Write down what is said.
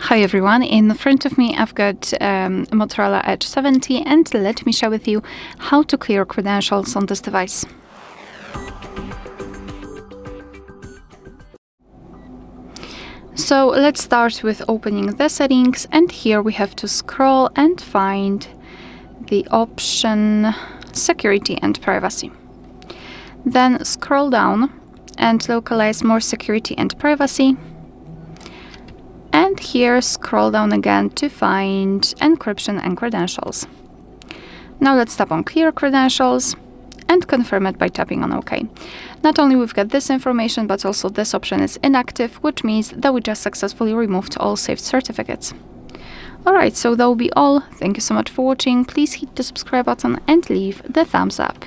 Hi everyone, in front of me I've got Motorola Edge 70 and let me share with you how to clear credentials on this device. So let's start with opening the settings, and here we have to scroll and find the option Security and Privacy. Then scroll down and localize More Security and Privacy. And here scroll down again to find Encryption and Credentials. Now let's tap on Clear Credentials and confirm it by tapping on OK. Not only we've got this information, but also this option is inactive, which means that we just successfully removed all saved certificates. Alright, so that will be all. Thank you so much for watching. Please hit the subscribe button and leave the thumbs up.